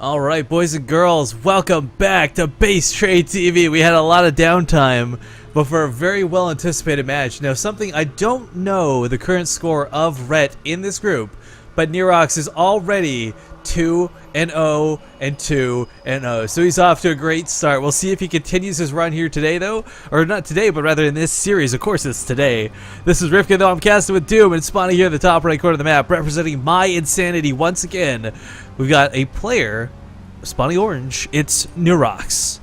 Alright, boys and girls, welcome back to Base Trade TV. We had a lot of downtime, but for a very well anticipated match. Now, something I don't know the current score of Rhett in this group, but Niroxs is already 2-0 and 2-0. So he's off to a great start. We'll see if he continues his run here today, though. Or not today, but rather in this series. Of course, it's today. This is Rifkin, though I'm casting with Doom, and spawning here in the top right corner of the map, representing my insanity once again. We've got a player, spawning orange. It's Niroxs.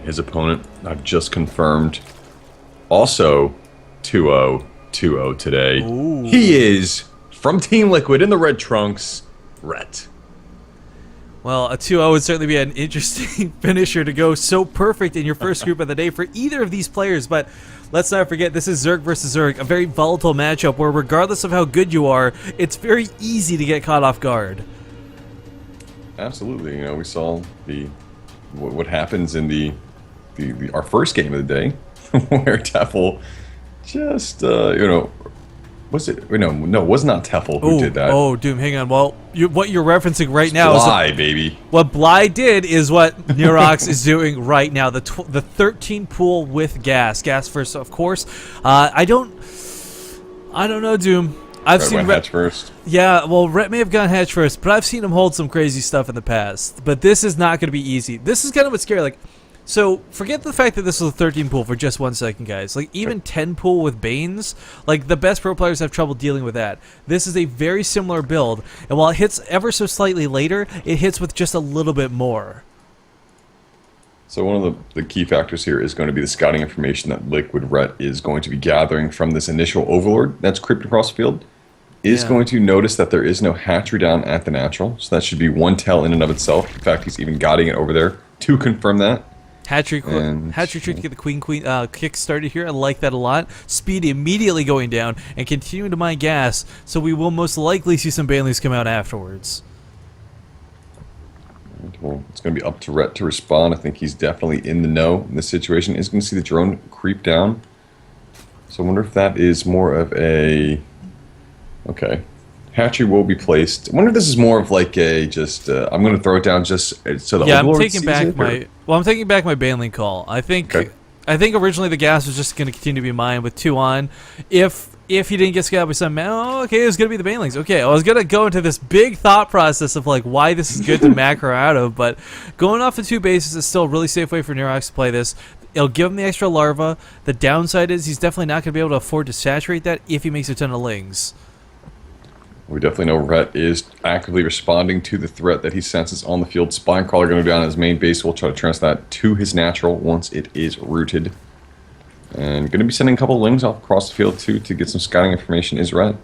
His opponent, I've just confirmed, also 2-0, 2-0 today. Ooh. He is, from Team Liquid in the red trunks, Rhett. Well, a 2-0 would certainly be an interesting finisher to go so perfect in your first group of the day for either of these players, but let's not forget this is Zerg versus Zerg, a very volatile matchup where regardless of how good you are, it's very easy to get caught off guard. Absolutely, we saw what happens in our first game of the day, where Tefl just was it? No, it was not Tefl who did that. Oh, Doom, hang on. Well, what you're referencing right now Bly, baby. What Bly did is what Niroxs is doing right now. The 13 pool with gas first, of course. I don't know, Doom. I've seen Rhett first. Yeah, well, Rhett may have gone hatch first, but I've seen him hold some crazy stuff in the past. But this is not going to be easy. This is kind of what's scary. Like, so forget the fact that this was a 13 pool for just 1 second, guys. Like, even 10 pool with Banes, like the best pro players have trouble dealing with that. This is a very similar build, and while it hits ever so slightly later, it hits with just a little bit more. So one of the key factors here is going to be the scouting information that Liquid Rhett is going to be gathering from this initial Overlord that's creeped across the field. Is going to notice that there is no hatchery down at the natural, so that should be one tell in and of itself. In fact, he's even guiding it over there to confirm that. Hatchery trick to get the queen kick started here. I like that a lot. Speed immediately going down and continuing to mine gas, so we will most likely see some banelings come out afterwards. Well, it's going to be up to Rhett to respond. I think he's definitely in the know in this situation. Is going to see the drone creep down. So I wonder if that is more of a... Okay. Hatchery will be placed. I wonder if this is more of like a just, I'm going to throw it down just so the Overlord sees it, I'm taking back my baneling call. I think originally the gas was just going to continue to be mine with 2 on. If he didn't get scouted by some man, okay, it was going to be the banelings. Okay, I was going to go into this big thought process of like why this is good to macro out of, but going off of 2 bases is still a really safe way for Niroxs to play this. It'll give him the extra larva. The downside is he's definitely not going to be able to afford to saturate that if he makes a ton of lings. We definitely know Rhett is actively responding to the threat that he senses on the field. Spinecrawler going to go down his main base. We'll try to transfer that to his natural once it is rooted. And going to be sending a couple of lings off across the field too to get some scouting information is Rhett.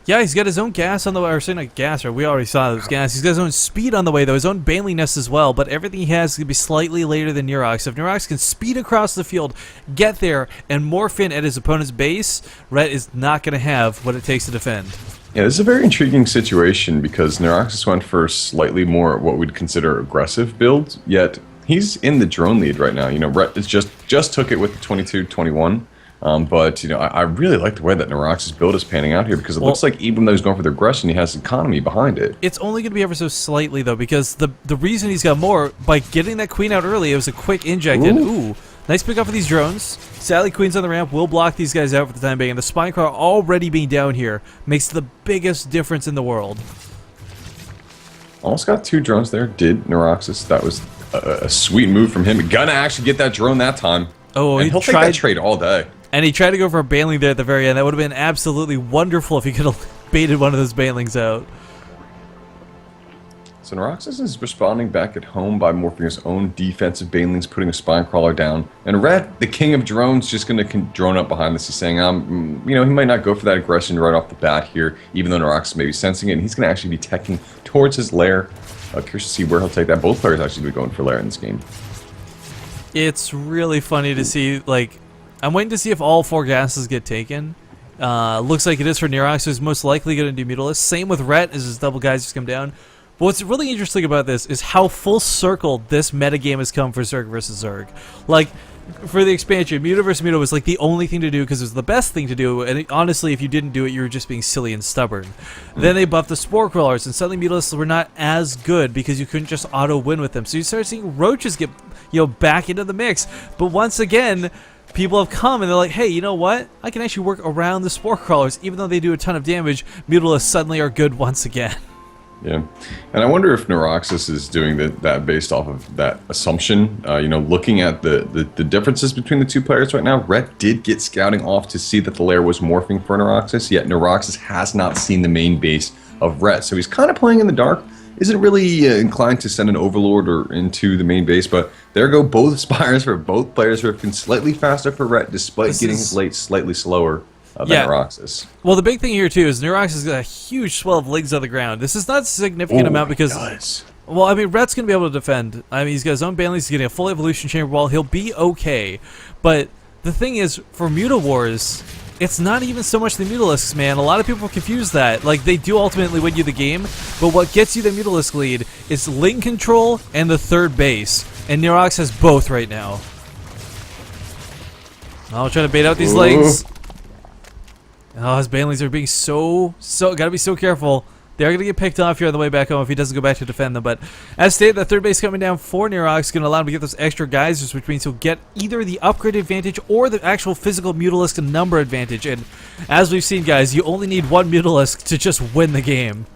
Yeah, he's got his own gas on the way, or saying like gas, or we already saw those gas. He's got his own speed on the way, though, his own baneling nest as well, but everything he has is going to be slightly later than Niroxs. If Niroxs can speed across the field, get there, and morph in at his opponent's base, Rhett is not going to have what it takes to defend. Yeah, this is a very intriguing situation because Niroxs went for slightly more what we'd consider aggressive build, yet he's in the drone lead right now. Rhett is just took it with the 22-21. But I really like the way that Niroxs' build is panning out here because it looks like even though he's going for the aggression, he has economy behind it. It's only going to be ever so slightly though, because the reason he's got more by getting that queen out early, it was a quick inject. Ooh, nice pick off of these drones. Sadly, queens on the ramp will block these guys out for the time being, and the Spinecrawler already being down here makes the biggest difference in the world. Almost got 2 drones there. Did Niroxs? That was a sweet move from him. Gonna actually get that drone that time. Oh, and he'll take that trade all day. And he tried to go for a baneling there at the very end. That would have been absolutely wonderful if he could have baited one of those banelings out. So Niroxs is responding back at home by morphing his own defensive banelings, putting a Spinecrawler down. And Rhett, the king of drones, just going to drone up behind this. He's saying, he might not go for that aggression right off the bat here, even though Niroxs may be sensing it. And he's going to actually be teching towards his lair. Curious to see where he'll take that. Both players actually be going for lair in this game. It's really funny to see, like... I'm waiting to see if all 4 gases get taken. Looks like it is for Niroxs, who's most likely going to do Mutilus. Same with Rhett, as his double guys just come down. But what's really interesting about this is how full circle this metagame has come for Zerg versus Zerg. Like, for the expansion, Muta vs. Muta was like the only thing to do because it was the best thing to do, and honestly, if you didn't do it, you were just being silly and stubborn. Then they buffed the Spore Crawlers, and suddenly Mutalisks were not as good because you couldn't just auto-win with them. So you started seeing Roaches get, back into the mix. But once again, people have come and they're like, hey, you know what? I can actually work around the Spore Crawlers. Even though they do a ton of damage, Mutalisks suddenly are good once again. Yeah, and I wonder if Niroxs is doing that based off of that assumption. Looking at the differences between the two players right now, Rhett did get scouting off to see that the lair was morphing for Niroxs, yet Niroxs has not seen the main base of Rhett, so he's kind of playing in the dark. Isn't really inclined to send an Overlord or into the main base, but there go both Spires for both players. Rifkin slightly faster for Rhett, despite getting his late slightly slower. Niroxs. Well, the big thing here too is Niroxs has got a huge swell of legs on the ground. This is not a significant amount because, well, I mean, Rhett's gonna be able to defend. I mean, he's got his own banelings. He's getting a full evolution chamber wall. He'll be okay. But the thing is, for Muta Wars, it's not even so much the Mutalisks, man. A lot of people confuse that. Like, they do ultimately win you the game, but what gets you the Mutalisk lead is link control and the third base. And Niroxs has both right now. I'll try to bait out these legs. Oh, his banelings are being so gotta be so careful. They're gonna get picked off here on the way back home if he doesn't go back to defend them. But as stated, that third base coming down for Niroxs is gonna allow him to get those extra geysers, which means he'll get either the upgrade advantage or the actual physical Mutalisk number advantage. And as we've seen, guys, you only need one Mutalisk to just win the game.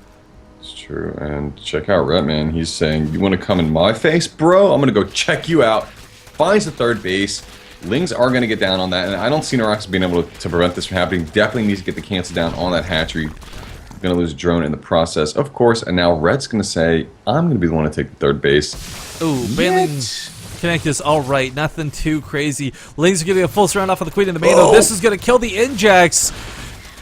It's true. And check out Rhett, man. He's saying, "You want to come in my face, bro? I'm gonna go check you out." Finds the third base. Lings are going to get down on that, and I don't see Niroxs being able to prevent this from happening. Definitely needs to get the cancel down on that hatchery. Going to lose drone in the process, of course, and now Rhett's going to say, I'm going to be the one to take the third base. Ooh, Banelings connect this all right. Nothing too crazy. Lings are getting a full surround off of the Queen in the main, though. This is going to kill the Injects.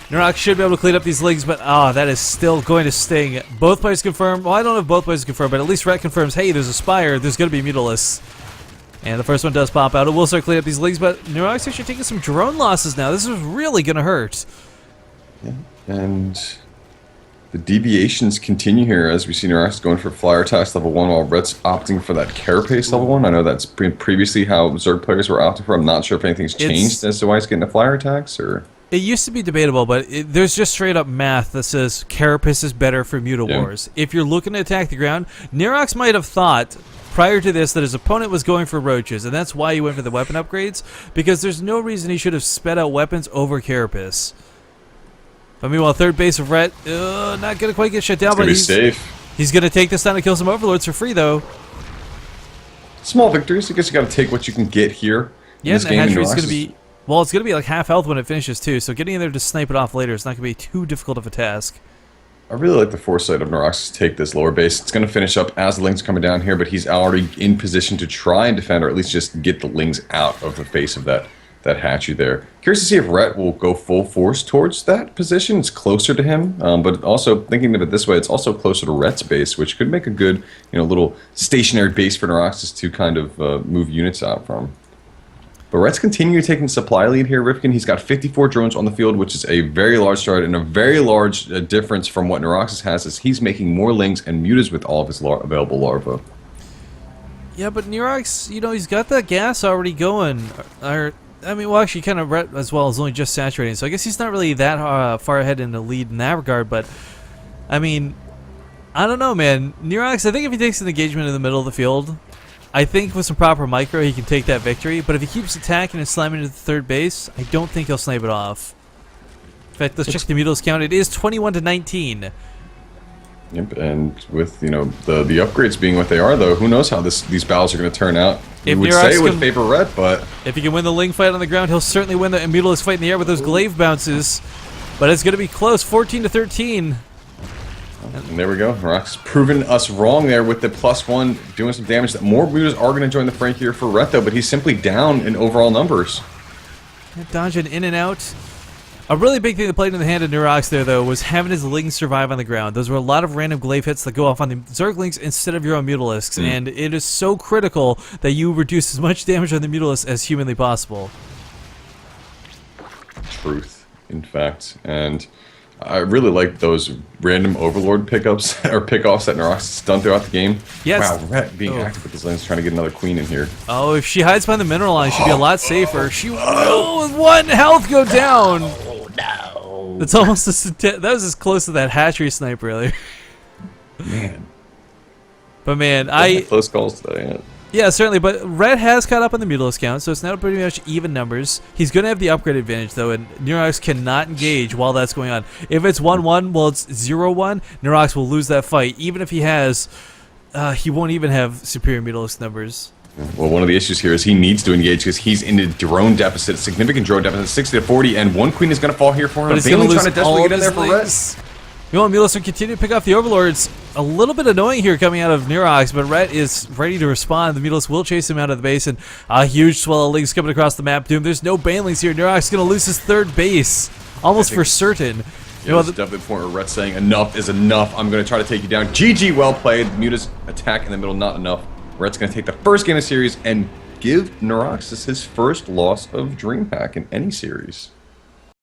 Niroxs should be able to clean up these Lings, but that is still going to sting. Both players confirm. Well, I don't know if both players confirm, but at least Rhett confirms, hey, there's a Spire. There's going to be Mutalisks. And the first one does pop out. It will start cleaning up these leagues, but Niroxs actually taking some drone losses now. This is really going to hurt. Yeah, and the deviations continue here as we see Niroxs going for flyer attacks level 1 while Rhett's opting for that carapace level 1. I know that's been previously how Zerg players were opting for. I'm not sure if anything's changed as to why he's getting the flyer attacks, or... It used to be debatable, but there's just straight up math that says carapace is better for Muta Wars. If you're looking to attack the ground, Niroxs might have thought prior to this that his opponent was going for Roaches, and that's why he went for the weapon upgrades, because there's no reason he should have sped out weapons over Carapace. But meanwhile, third base of Rhett, not going to quite get shut down, but he's going to take this down and kill some Overlords for free, though. Small victories. I guess you got to take what you can get here. Yeah, and the hatchery is going to be, well, it's going to be like half health when it finishes, too, so getting in there to snipe it off later is not going to be too difficult of a task. I really like the foresight of Niroxs to take this lower base. It's going to finish up as the Lings are coming down here, but he's already in position to try and defend, or at least just get the Lings out of the face of that hatchery there. Curious to see if Rhett will go full force towards that position. It's closer to him, but also thinking of it this way, it's also closer to Rhett's base, which could make a good, little stationary base for Niroxs to kind of move units out from. But Rhett's continuing taking the supply lead here, Rifkin. He's got 54 drones on the field, which is a very large start and a very large difference from what Niroxs has, as he's making more Lings and Mutas with all of his available larvae. Yeah, but Niroxs, he's got that gas already going. Actually, kind of Rhett as well is only just saturating, so I guess he's not really that far ahead in the lead in that regard, but, I mean, I don't know, man. Niroxs, I think if he takes an engagement in the middle of the field, I think with some proper micro, he can take that victory. But if he keeps attacking and slamming into the third base, I don't think he'll snipe it off. In fact, let's check the Mutalisks count. It is 21-19. Yep, and with the upgrades being what they are, though, who knows how these battles are going to turn out? You would say it would favor Rhett, but if he can win the Ling fight on the ground, he'll certainly win the Mutalisk fight in the air with those glaive bounces. But it's going to be close, 14-13. And there we go. Niroxs proving us wrong there with the +1 doing some damage. More Mutas are going to join the fray here for Rhett, though, but he's simply down in overall numbers. Dodging in and out. A really big thing that played in the hand of Niroxs there, though, was having his Lings survive on the ground. Those were a lot of random glaive hits that go off on the Zerglings instead of your own Mutalisks, and it is so critical that you reduce as much damage on the Mutalisks as humanly possible. Truth, in fact. And I really like those random Overlord pickups or pickoffs that Niroxs has done throughout the game. Yes. Wow, Rhett being active with his lanes, trying to get another queen in here. Oh, if she hides behind the mineral line, she'd be a lot safer. She will, with 1 health, go down. Oh no! That's almost that was as close to that hatchery snipe, really. Man. But man, close calls today. Yeah, certainly, but Red has caught up on the Mutalisk count, so it's now pretty much even numbers. He's going to have the upgrade advantage, though, and Niroxs cannot engage while that's going on. If it's 1-1, well, it's 0-1, Niroxs will lose that fight. Even if he has, he won't even have superior Mutalisk numbers. Well, one of the issues here is he needs to engage because he's in a drone deficit, significant drone deficit, 60-40, and 1 queen is going to fall here for him. But he's going to lose trying to desperately get in there for Red. Meanwhile, Mutalisk will continue to pick off the Overlords. A little bit annoying here coming out of Niroxs, but Rhett is ready to respond. The Mutalisk will chase him out of the base, and a huge swell of links coming across the map. Doom, there's no banelings here. Niroxs is going to lose his 3rd base, almost for certain. Yeah, there's definitely the point where Rhett's saying, enough is enough. I'm going to try to take you down. GG, well played. Muta's attack in the middle, not enough. Rhett's going to take the first game of the series and give Niroxs his first loss of DreamHack in any series.